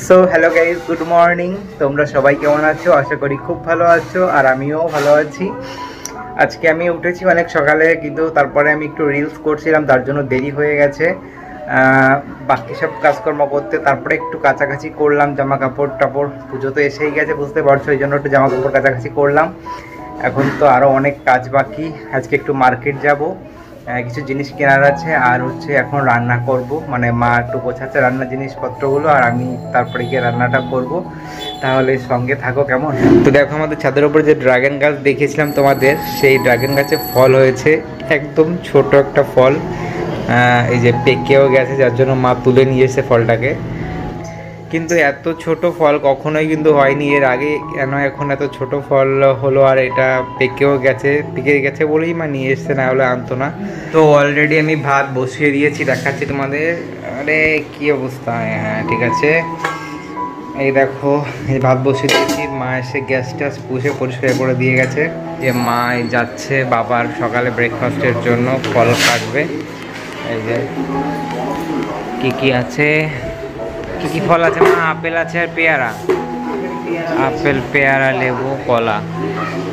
So hello guys, good morning. তোমরা সবাই কেমন আছো? আশা করি খুব ভালো আছো, আর আমিও ভালো আছি। আজকে আমি উঠেছি অনেক সকালে, কিন্তু তারপরে আমি একটু রিলস করছিলাম, তার জন্য দেরি হয়ে গেছে বাকি সব কাজকর্ম করতে। তারপরে একটু কাছাকাছি করলাম, জামা কাপড় টাপড়, পুজো তো এসেই গেছে বুঝতে পারছো, এই জন্য একটু জামা কাপড় কাছাকাছি করলাম। এখন তো আরও অনেক কাজ বাকি। আজকে একটু মার্কেট যাব, কিছু জিনিস কেনার আছে, আর হচ্ছে এখন রান্না করব, মানে মা একটু গোছাচ্ছে রান্নার জিনিসপত্রগুলো, আর আমি তারপরে গিয়ে রান্নাটা করব। তাহলে সঙ্গে থাকো কেমন। তো দেখো, আমাদের ছাদের উপর যে ড্রাগন গাছ দেখিয়েছিলাম তোমাদের, সেই ড্রাগন গাছে ফল হয়েছে, একদম ছোট একটা ফল। এই যে পেকেও গেছে, যার জন্য মা তুলে নিয়ে এসেছে ফলটাকে। কিন্তু এত ছোট ফল কখনোই কিন্তু হয়নি এর আগে, কেন এখন এত ছোট ফল হলো? আর এটা পেকে গেছে বলেই মা নিয়ে এসছে, না হলে আনতো না। তো অলরেডি আমি ভাত বসিয়ে দিয়েছি, দেখাচ্ছি তোমাদের। আরে কি অবস্থা! হ্যাঁ ঠিক আছে, এই দেখো, এই ভাত বসিয়ে দিয়েছি। মা এসে গ্যাস ট্যাস পুষে পরিষ্কার করে দিয়ে গেছে। যে মা যাচ্ছে বাবার সকালে ব্রেকফাস্টের জন্য ফল কাটবে। এই যে কি আছে, কি ফল আছে মা? আপেল আছে আর পেয়ারা। আপেল, পেয়ারা, লেবু, কলা,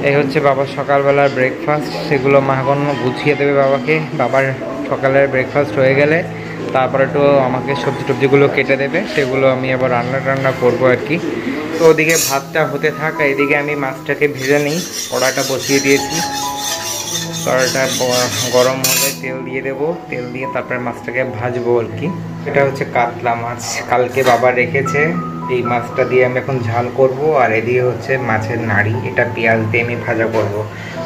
এই হচ্ছে বাবার সকালবেলার ব্রেকফাস্ট। সেগুলো মা এখন গুছিয়ে দেবে বাবাকে। বাবার সকালের ব্রেকফাস্ট হয়ে গেলে তারপরে একটু আমাকে সবজি টবজিগুলো কেটে দেবে, সেগুলো আমি আবার রান্না করবো আর কি। তো ওদিকে ভাতটা হতে থাক, এদিকে আমি মাছটাকে ভেজে নিই। কড়াটা বসিয়ে দিয়েছি, কড়াটা গরম হলে তেল দিয়ে দেবো, তেল দিয়ে তারপরে মাছটাকে ভাজবো আর কি। এটা হচ্ছে কাতলা মাছ, কালকে বাবা রেখেছে। এই মাছটা দিয়ে আমি এখন ঝাল করব, আর এদিকে হচ্ছে মাছের নাড়ি, এটা পেঁয়াজ দিয়ে আমি ভাজা করব।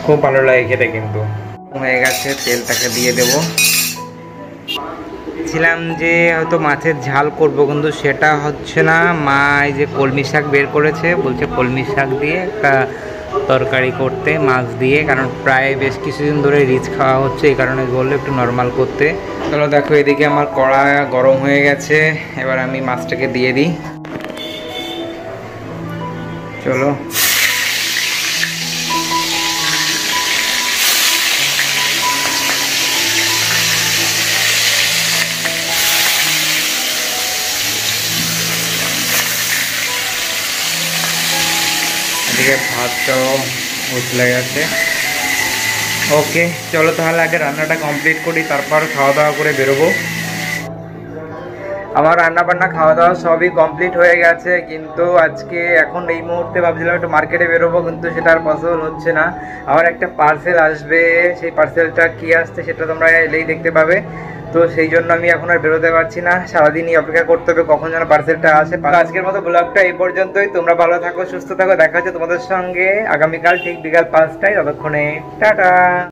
খুব ভালো লাগে খেতে। কিন্তু হয়ে গেছে, তেলটাকে দিয়ে দেব। ছিলাম যে হয়তো মাছের ঝাল করব, কিন্তু সেটা হচ্ছে না। মা এই যে কলমি শাক বের করেছে, বলছে কলমি শাক দিয়ে একটা তরকারি করতে মাছ দিয়ে, কারণ প্রায় বেশ কিছুদিন ধরে রিচ খাওয়া হচ্ছে, এই কারণে বললো একটু নর্মাল করতে। চলো দেখো, এদিকে আমার কড়া গরম হয়ে গেছে, এবার আমি মাছটাকে দিয়ে দিই। চলো, এদিকে ভাতটাও উতলে গেছে। ওকে চলো, তাহলে আগে রান্নাটা কমপ্লিট করি, তারপর খাওয়া দাওয়া করে বেরোবো। আমার রান্না বান্না খাওয়া দাওয়া সবই কমপ্লিট হয়ে গেছে, কিন্তু আজকে এখন এই মুহূর্তে ভাবছিলাম একটু মার্কেটে বেরোবো, কিন্তু সেটা আর পসিবল হচ্ছে না। আমার একটা পার্সেল আসবে, সেই পার্সেলটা কি আসছে সেটা তোমরা এলেই দেখতে পাবে। তো সেই জন্য আমি এখন আর বেরোতে পারছি না, সারাদিনই অপেক্ষা করতে হবে কখন যেন পার্সেলটা আসে। আজকের মতো ব্লগটা এই পর্যন্তই। তোমরা ভালো থাকো, সুস্থ থাকো, দেখা হচ্ছে তোমাদের সঙ্গে আগামীকাল ঠিক বিকাল 5টায়। ততক্ষণে টাটা।